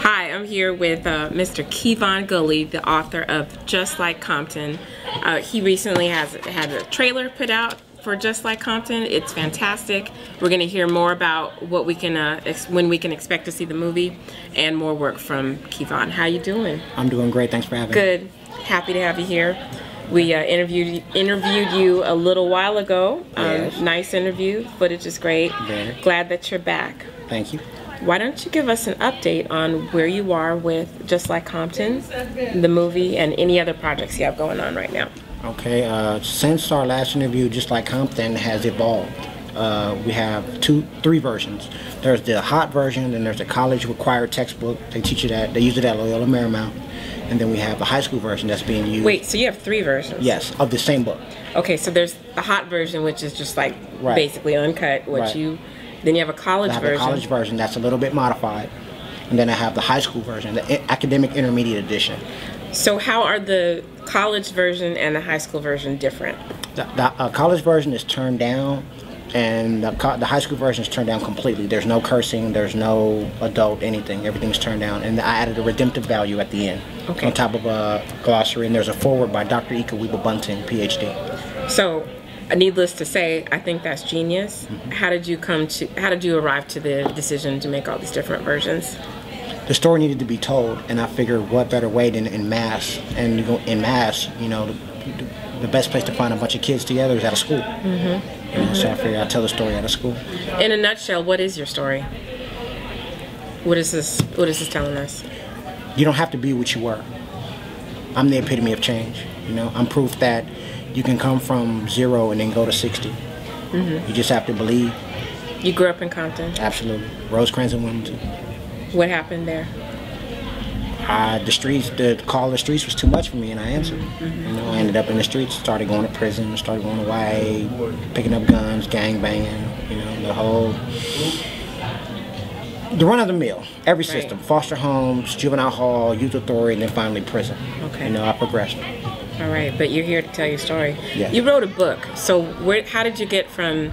Hi, I'm here with Mr. Kevon Gulley, the author of Just Like Compton. He recently had a trailer put out for Just Like Compton. It's fantastic. We're going to hear more about what we can, when we can expect to see the movie, and more work from Kevon. How you doing? I'm doing great. Thanks for having me. Good. Happy to have you here. We interviewed you a little while ago. Yes. Nice interview. Footage is great. Very. Glad that you're back. Thank you. Why don't you give us an update on where you are with Just Like Compton, the movie, and any other projects you have going on right now? Okay, since our last interview, Just Like Compton has evolved. We have three versions. There's the hot version, and there's a college required textbook. They teach you that. They use it at Loyola Marymount. And then we have the high school version that's being used. Wait, so you have three versions? Yes, of the same book. Okay, so there's the hot version, which is just like Right. basically uncut. Then you have a college version. I have a college version that's a little bit modified. And then I have the high school version, the academic intermediate edition. So how are the college version and the high school version different? The college version is turned down, and the high school version is turned down completely. There's no cursing, there's no adult anything. Everything's turned down. And I added a redemptive value at the end. Okay. On top of a glossary, and there's a foreword by Dr. Ika Wiebe Bunting, PhD. So, needless to say, I think that's genius. Mm-hmm. How did you arrive to the decision to make all these different versions? The story needed to be told, and I figured what better way than in mass. And in mass, you know, the best place to find a bunch of kids together is at a school. Mm-hmm. You know, so I figured I'd tell the story at a school. In a nutshell, what is your story? What is this telling us? You don't have to be what you were. I'm the epitome of change. You know, I'm proof that you can come from 0 and then go to 60. Mm-hmm. You just have to believe. You grew up in Compton? Absolutely. Rosecrans and Wilmington. What happened there? The call of the streets was too much for me, and I answered. Mm-hmm. You know, I ended up in the streets, started going to prison, started going to YA, picking up guns, gang banging, you know, the run of the mill, every system, foster homes, juvenile hall, youth authority, and then finally prison. Okay. You know, I progressed. All right, but you're here to tell your story. Yes. You wrote a book, so how did you get from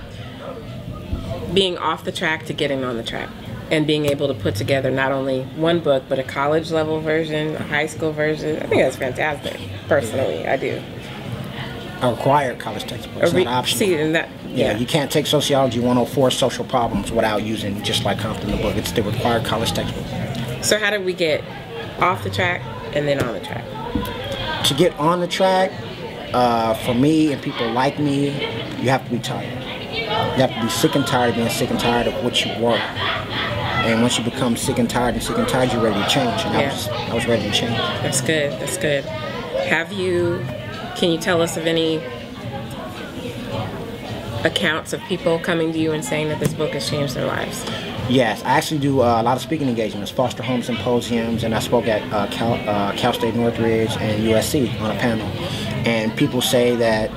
being off the track to getting on the track? And being able to put together not only one book, but a college level version, a high school version. I think that's fantastic. Personally, I do. A required college textbook. It's not optional. See, and that, yeah, you can't take Sociology 104 social problems without using Just Like Compton, the book. It's the required college textbook. So how did we get off the track and then on the track? To get on the track, for me and people like me, you have to be tired. You have to be sick and tired of being sick and tired of what you were. And once you become sick and tired, you're ready to change. And I was ready to change. That's good. That's good. Can you tell us of any accounts of people coming to you and saying that this book has changed their lives? Yes, I actually do a lot of speaking engagements, foster home symposiums, and I spoke at Cal State Northridge and USC on a panel. And people say that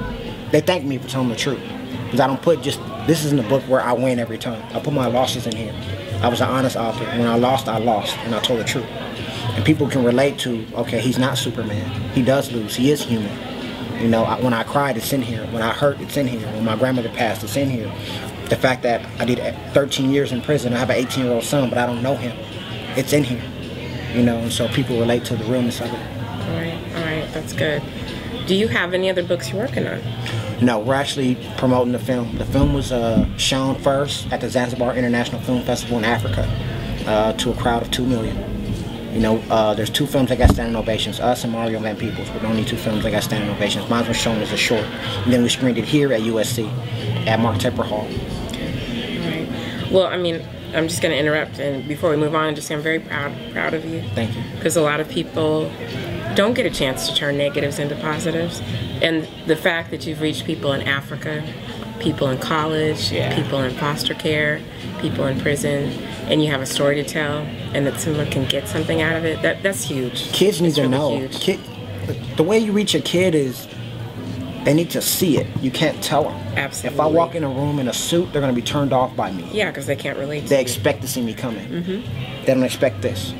they thank me for telling the truth. Because I don't put this isn't a book where I win every time. I put my losses in here. I was an honest author. When I lost, and I told the truth. And people can relate to, okay, he's not Superman. He does lose. He is human. You know, when I cried, it's in here. When I hurt, it's in here. When my grandmother passed, it's in here. The fact that I did 13 years in prison, I have an 18-year-old son, but I don't know him. It's in here. You know, and so people relate to the realness of it. All right, that's good. Do you have any other books you're working on? No, we're actually promoting the film. The film was shown first at the Zanzibar International Film Festival in Africa to a crowd of 2 million. You know, there's 2 films that got standing ovations, us and Mario Van Peebles, but only 2 films that got standing ovations. Mine was shown as a short. And then we screened it here at USC, at Mark Tepper Hall. All right. Well, I mean, I'm just going to interrupt, and before we move on, just say I'm very proud of you. Thank you. Because a lot of people don't get a chance to turn negatives into positives. And the fact that you've reached people in Africa, people in college, people in foster care, people in prison, and you have a story to tell, and that someone can get something out of it, that's huge. Kids need to know. Huge. The way you reach a kid is they need to see it. You can't tell them. Absolutely. If I walk in a room in a suit, they're going to be turned off by me. Yeah, because they can't relate to They you. expect to see me coming. Mm-hmm. They don't expect this.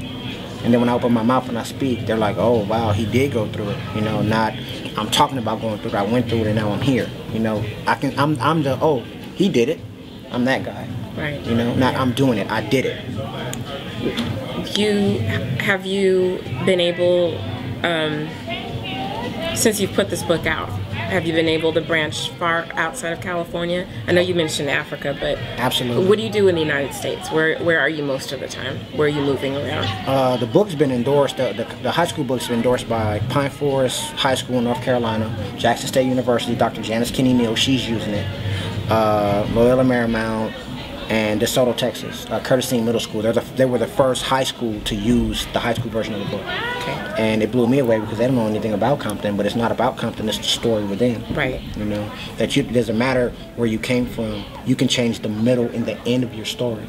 And then when I open my mouth and I speak, they're like, oh, wow, he did go through it. You know, not, I'm talking about going through it. I went through it and now I'm here. You know, I'm the, oh, he did it. I'm that guy. Right. You know, not I'm doing it. I did it. have you been able, since you've put this book out, have you been able to branch far outside of California? I know you mentioned Africa, but absolutely. What do you do in the United States? Where are you most of the time? Where are you moving around? The book's been endorsed. The high school book's been endorsed by Pine Forest High School in North Carolina, Jackson State University. Dr. Janice Kinney Neal, she's using it. Loyola Marymount, and DeSoto, Texas. Curtis Dean Middle School. They were the first high school to use the high school version of the book. Okay. And it blew me away because they don't know anything about Compton, but it's not about Compton, it's the story within. Right. You know, that it doesn't matter where you came from, you can change the middle and the end of your story.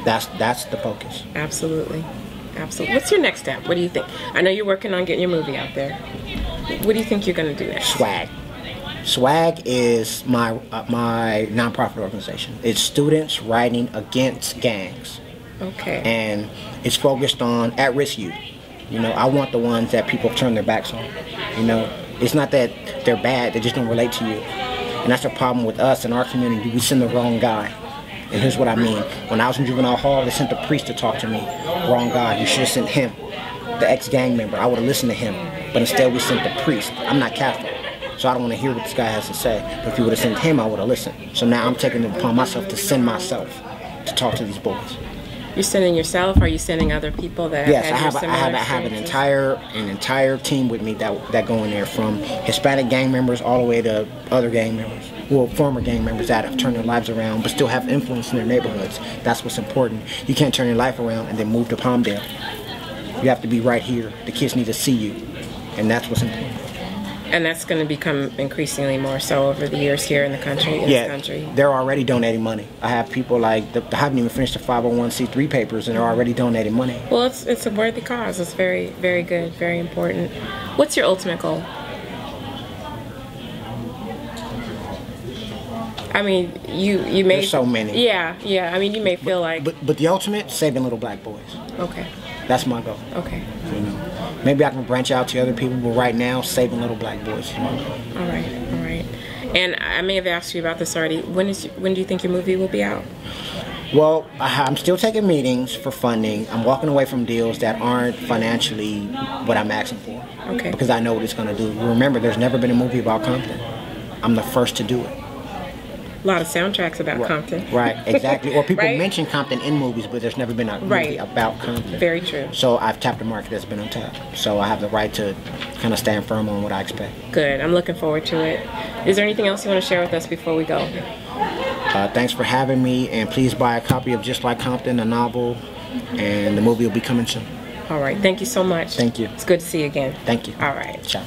That's the focus. Absolutely. Absolutely. What's your next step? What do you think? I know you're working on getting your movie out there. What do you think you're going to do next? Swag. Swag is my nonprofit organization. It's students writing against gangs. Okay. And it's focused on at-risk youth. You know, I want the ones that people turn their backs on. You know, it's not that they're bad, they just don't relate to you. And that's the problem with us in our community. We send the wrong guy. And here's what I mean. When I was in juvenile hall, they sent the priest to talk to me. Wrong guy. You should have sent him, the ex-gang member. I would have listened to him. But instead we sent the priest. I'm not Catholic, so I don't want to hear what this guy has to say. But if you would have sent him, I would have listened. So now I'm taking it upon myself to send myself to talk to these boys. You're sending yourself? Are you sending other people that yes, have I have an entire team with me that go in there, from Hispanic gang members all the way to other gang members. Well, former gang members that have turned their lives around but still have influence in their neighborhoods. That's what's important. You can't turn your life around and then move to Palmdale. You have to be right here. The kids need to see you, and that's what's important. And that's going to become increasingly more so over the years here in the country. This country. They're already donating money. I have people like they haven't even finished the 501c3 papers, and they're already donating money. Well, it's a worthy cause. It's very, very good, very important. What's your ultimate goal? I mean, you may. There's so many. Yeah. I mean, you may feel like. But the ultimate, saving little black boys. Okay. That's my goal. Okay. You know, maybe I can branch out to other people, but right now, saving little black boys. You know? All right. And I may have asked you about this already. When do you think your movie will be out? Well, I'm still taking meetings for funding. I'm walking away from deals that aren't financially what I'm asking for. Okay. Because I know what it's going to do. Remember, there's never been a movie about Compton. I'm the first to do it. A lot of soundtracks about Compton. Right, exactly. Or people right? mention Compton in movies, but there's never been a movie about Compton. Very true. So I've tapped a market that's been untapped. So I have the right to kind of stand firm on what I expect. Good. I'm looking forward to it. Is there anything else you want to share with us before we go? Thanks for having me, and please buy a copy of Just Like Compton, the novel, and the movie will be coming soon. All right. Thank you so much. Thank you. It's good to see you again. Thank you. All right. Ciao.